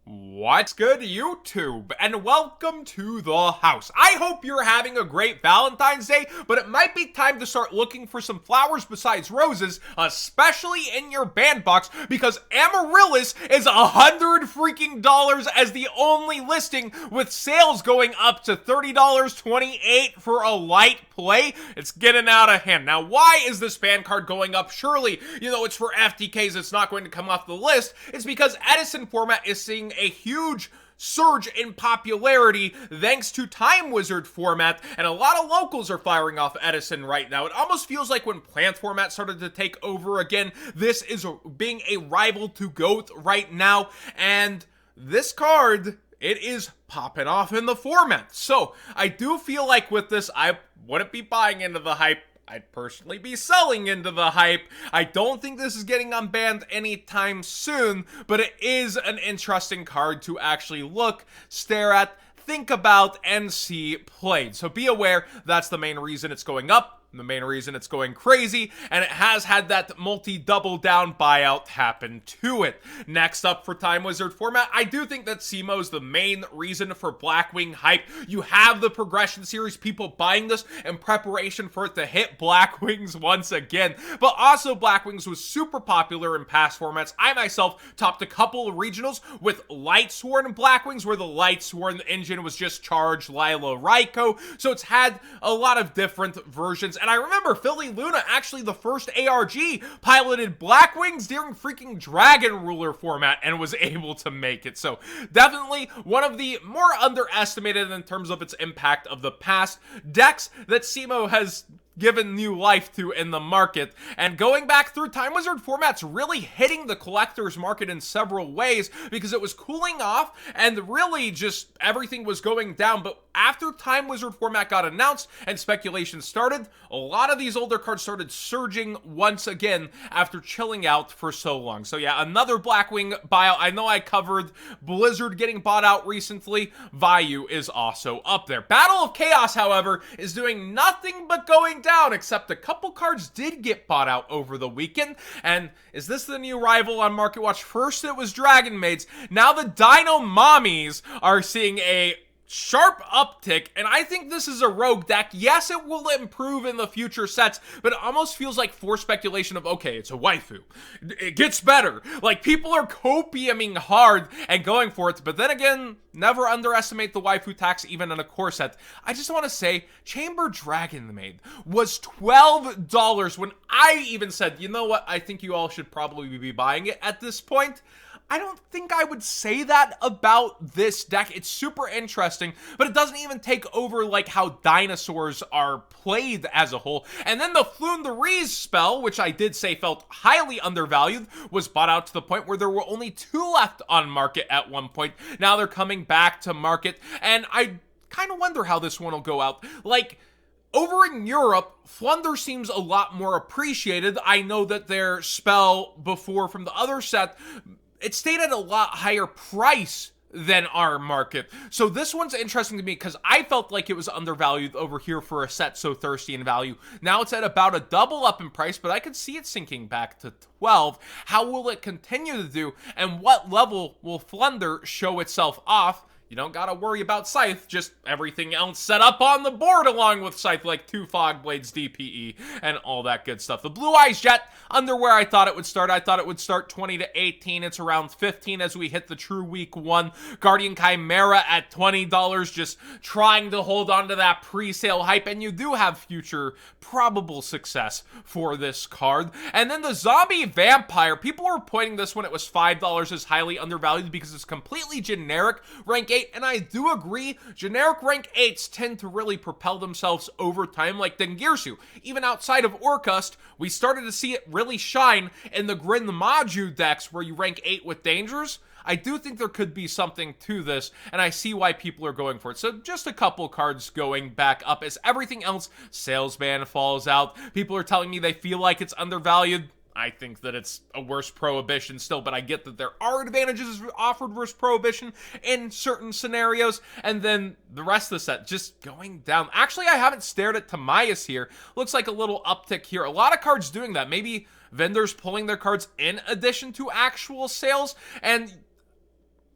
What's good, YouTube? And welcome to the house. I hope you're having a great Valentine's Day, but it might be time to start looking for some flowers besides roses, especially in your bandbox, because Amaryllis is $100 as the only listing, with sales going up to $30.28 for a light play. It's getting out of hand. Now, why is this band card going up? Surely, it's for FTKs, it's not going to come off the list. It's because Edison format is seeing a huge surge in popularity thanks to Time Wizard format, and a lot of locals are firing off Edison right now. It almost feels like when Plant format started to take over again, this is being a rival to GOAT right now, and this card, it is popping off in the format. So I do feel like with this, I wouldn't be buying into the hype. I'd personally be selling into the hype. I don't think this is getting unbanned anytime soon, but it is an interesting card to actually look, stare at, think about, and see played. So be aware, that's the main reason it's going up, the main reason it's going crazy, and it has had that multi-double down buyout happen to it. Next up for Time Wizard format, I do think that SEMO is the main reason for Blackwing hype. You have the progression series, people buying this in preparation for it to hit Blackwings once again, but also Blackwings was super popular in past formats. I myself topped a couple of regionals with Lightsworn Blackwings, where the Lightsworn engine was just charged Lila Raiko, so it's had a lot of different versions. And I remember Philly Luna, actually the first ARG, piloted Blackwings during freaking Dragon Ruler format and was able to make it. So definitely one of the more underestimated in terms of its impact of the past decks that SEMO has given new life to in the market. And going back through, Time Wizard format's really hitting the collector's market in several ways, because it was cooling off and really just everything was going down. But after Time Wizard format got announced and speculation started, a lot of these older cards started surging once again after chilling out for so long. So yeah, another Blackwing buyout. I know I covered Blizzard getting bought out recently. Vayu is also up there. Battle of Chaos, however, is doing nothing but going down, except a couple cards did get bought out over the weekend. And is this the new rival on Market Watch? First it was Dragon Maids, now the Dino Mommies are seeing a sharp uptick, and I think this is a rogue deck. Yes, it will improve in the future sets, but it almost feels like forced speculation of, okay, it's a waifu, it gets better. Like, people are copiuming hard and going for it, but then again, never underestimate the waifu tax even in a core set. I just want to say, Chamber Dragon Maid was $12 when I even said, you know what, I think you all should probably be buying it at this point. I don't think I would say that about this deck. It's super interesting, but it doesn't even take over like how dinosaurs are played as a whole. And then the Flundereeze spell, which I did say felt highly undervalued, was bought out to the point where there were only 2 left on market at one point. Now they're coming back to market, and I kind of wonder how this one will go out. Like, over in Europe, Flunder seems a lot more appreciated. I know that their spell before from the other set, it stayed at a lot higher price than our market. So this one's interesting to me because I felt like it was undervalued over here for a set so thirsty in value. Now it's at about a double up in price, but I could see it sinking back to 12. How will it continue to do, and what level will Flunder show itself off? You don't gotta worry about Scythe, just everything else set up on the board along with Scythe, like 2 Fog Blades, DPE, and all that good stuff. The Blue Eyes Jet, under where I thought it would start. I thought it would start 20 to 18. It's around 15 as we hit the true week 1. Guardian Chimera at $20, just trying to hold on to that pre-sale hype, and you do have future probable success for this card. And then the Zombie Vampire, people were pointing this when it was $5 as highly undervalued because it's completely generic rank 8, and I do agree, generic rank 8s tend to really propel themselves over time, like Dengirsu. Even outside of Orcust, we started to see it really shine in the Grin Maju decks where you rank 8 with Dangers. I do think there could be something to this, and I see why people are going for it. So just a couple cards going back up as everything else, Salesman falls out. People are telling me they feel like it's undervalued. I think that it's a worse Prohibition still, but I get that there are advantages offered versus Prohibition in certain scenarios. And then the rest of the set just going down. Actually, I haven't stared at Tamias here. Looks like a little uptick here. A lot of cards doing that. Maybe vendors pulling their cards in addition to actual sales. And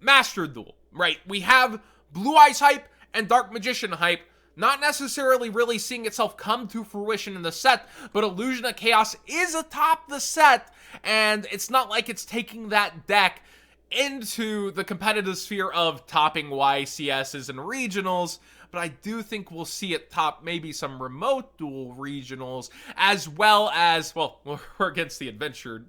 Master Duel, right? We have Blue Eyes hype and Dark Magician hype, not necessarily really seeing itself come to fruition in the set, but Illusion of Chaos is atop the set, and it's not like it's taking that deck into the competitive sphere of topping YCSs and regionals, but I do think we'll see it top maybe some remote duel regionals, as well as, well, we're against the adventure.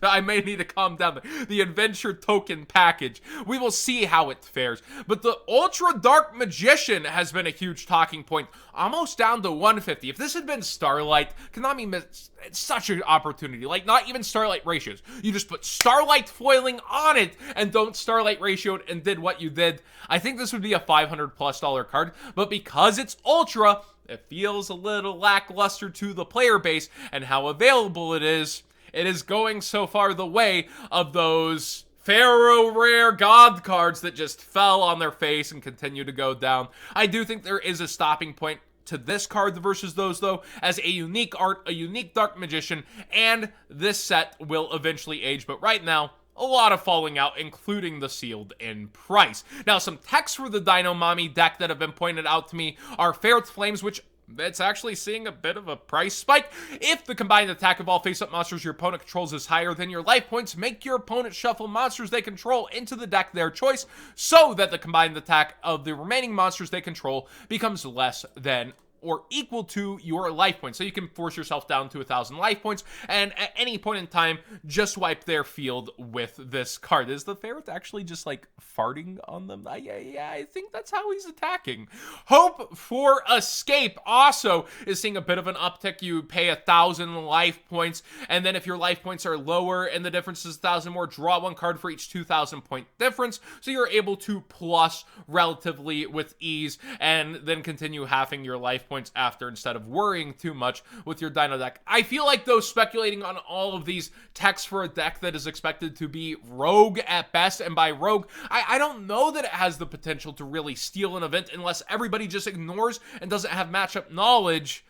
I may need to calm down. The adventure token package. We will see how it fares. But the Ultra Dark Magician has been a huge talking point, almost down to 150. If this had been Starlight, Konami missed such an opportunity. Like, not even Starlight ratios. You just put Starlight foiling on it and don't Starlight ratio it and did what you did. I think this would be a $500+ card, but because it's Ultra, it feels a little lackluster to the player base and how available it is. It is going so far the way of those Pharaoh Rare God cards that just fell on their face and continue to go down. I do think there is a stopping point to this card versus those, though, as a unique art, a unique Dark Magician, and this set will eventually age. But right now, a lot of falling out, including the sealed in price. Now, some techs for the Dino Mommy deck that have been pointed out to me are Ferret Flames, which it's actually seeing a bit of a price spike. If the combined attack of all face-up monsters your opponent controls is higher than your life points, make your opponent shuffle monsters they control into the deck their choice, so that the combined attack of the remaining monsters they control becomes less than or equal to your life points. So you can force yourself down to 1,000 life points, and at any point in time, just wipe their field with this card. Is the Ferret actually just, like, farting on them? Yeah, I think that's how he's attacking. Hope for Escape also is seeing a bit of an uptick. You pay 1,000 life points, and then if your life points are lower and the difference is 1,000 more, draw one card for each 2,000 point difference, so you're able to plus relatively with ease, and then continue halving your life points after instead of worrying too much with your Dino deck. I feel like, though, speculating on all of these techs for a deck that is expected to be rogue at best, and by rogue, I don't know that it has the potential to really steal an event unless everybody just ignores and doesn't have matchup knowledge.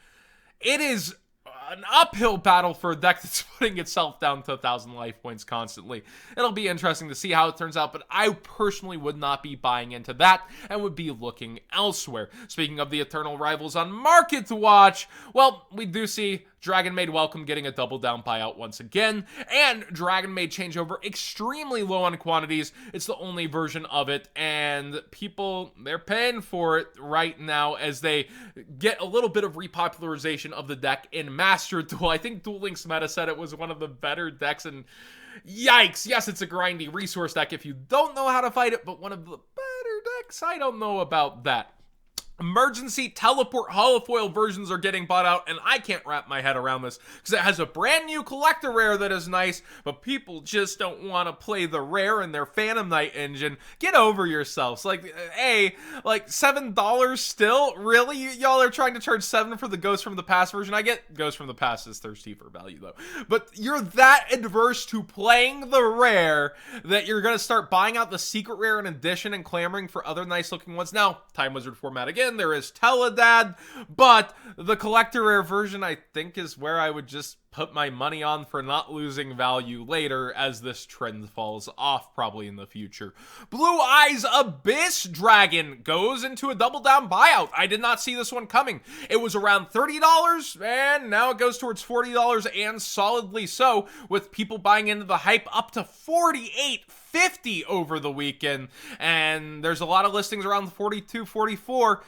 It is an uphill battle for a deck that's putting itself down to 1,000 life points constantly. It'll be interesting to see how it turns out, but I personally would not be buying into that and would be looking elsewhere. Speaking of the eternal rivals on Market Watch, well, we do see Dragon Maid Welcome getting a double down buyout once again, and Dragon Maid Changeover extremely low on quantities. It's the only version of it, and people, they're paying for it right now as they get a little bit of repopularization of the deck in Master Duel. I think Duel Links Meta said it was one of the better decks, and yikes, yes, it's a grindy resource deck if you don't know how to fight it, but one of the better decks, I don't know about that. Emergency Teleport Holofoil versions are getting bought out, and I can't wrap my head around this because it has a brand new collector rare that is nice, but people just don't want to play the rare in their Phantom Knight engine. Get over yourselves. Like, hey, like $7 still? Really? Y'all are trying to charge $7 for the Ghost from the Past version? I get Ghost from the Past is thirsty for value, though. But you're that adverse to playing the rare that you're going to start buying out the secret rare in addition and clamoring for other nice looking ones. Now, Time Wizard format again. There is Teledad, but the collector rare version, I think, is where I would just put my money on for not losing value later as this trend falls off probably in the future. Blue Eyes Abyss Dragon goes into a double down buyout. I did not see this one coming. It was around $30 and now it goes towards $40 and solidly so, with people buying into the hype up to $48.50 over the weekend, and there's a lot of listings around $42, $44.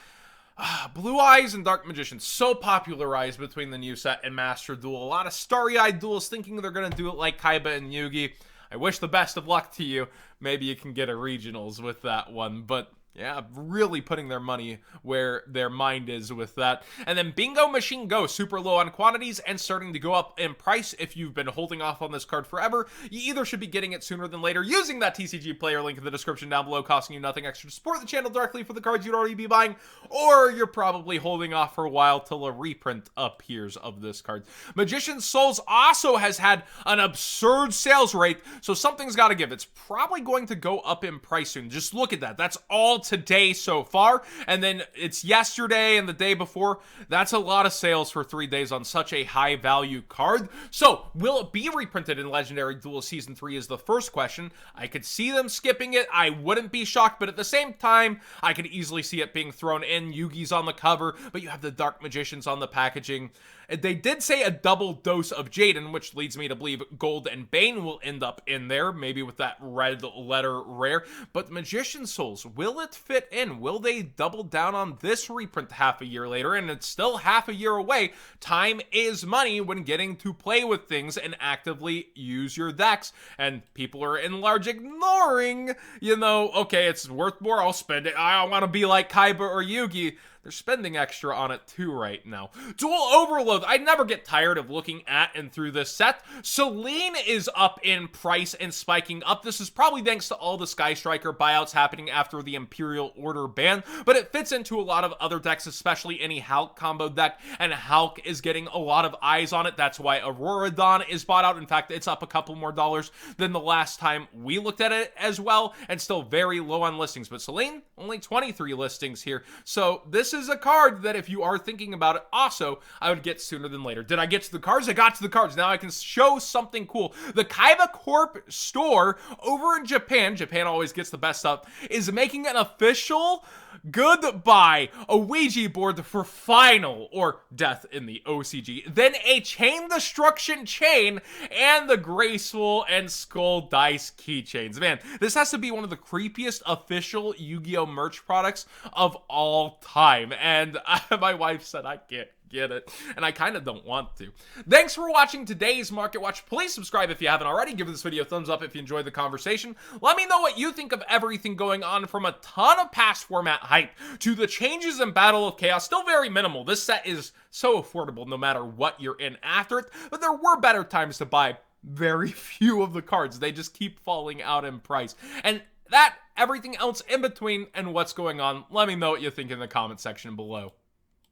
Blue Eyes and Dark Magician, so popularized between the new set and Master Duel. A lot of starry-eyed duels thinking they're going to do it like Kaiba and Yugi. I wish the best of luck to you. Maybe you can get a regionals with that one, but yeah, really putting their money where their mind is with that. And then Bingo Machine Go, super low on quantities and starting to go up in price. If you've been holding off on this card forever, you either should be getting it sooner than later using that TCG player link in the description down below, costing you nothing extra to support the channel directly for the cards you'd already be buying, or you're probably holding off for a while till a reprint appears of this card. Magician's Souls also has had an absurd sales rate, so something's got to give. It's probably going going to go up in price soon. Just look at that. That's all today so far. And then it's yesterday and the day before. That's a lot of sales for 3 days on such a high value card. So will it be reprinted in Legendary Duel Season 3 is the first question. I could see them skipping it. I wouldn't be shocked, but at the same time, I could easily see it being thrown in. Yugi's on the cover, but you have the Dark Magicians on the packaging. They did say a double dose of Jaden, which leads me to believe Gold and Bane will end up in there, maybe with that red letter rare. But Magician Souls, will it fit in? Will they double down on this reprint half a year later? And it's still half a year away. Time is money when getting to play with things and actively use your decks. And people are in large ignoring, okay, it's worth more, I'll spend it. I don't want to be like Kaiba or Yugi. They're spending extra on it too right now. Dual Overload. I never get tired of looking at and through this set. Selene is up in price and spiking up. This is probably thanks to all the Sky Striker buyouts happening after the Imperial Order ban, but it fits into a lot of other decks, especially any Hulk combo deck, and Hulk is getting a lot of eyes on it. That's why Aurora Dawn is bought out. In fact, it's up a couple more dollars than the last time we looked at it as well, and still very low on listings. But Selene, only 23 listings here. So this is a card that if you are thinking about it, also, I would get sooner than later. Did I get to the cards? I got to the cards. Now I can show something cool. The Kaiba Corp store over in Japan always gets the best stuff, is making an official goodbye, a Ouija board for Final, or Death in the OCG, then a Chain Destruction chain, and the Graceful and Skull Dice keychains. Man, this has to be one of the creepiest official Yu-Gi-Oh! Merch products of all time, and my wife said I can't get it, and I kind of don't want to. Thanks for watching today's Market Watch. Please subscribe if you haven't already. Give this video a thumbs up if you enjoyed the conversation. Let me know what you think of everything going on, from a ton of past format hype to the changes in Battle of Chaos. Still very minimal. This set is so affordable no matter what you're in after it, but there were better times to buy very few of the cards. They just keep falling out in price. And that, everything else in between, and what's going on, let me know what you think in the comment section below.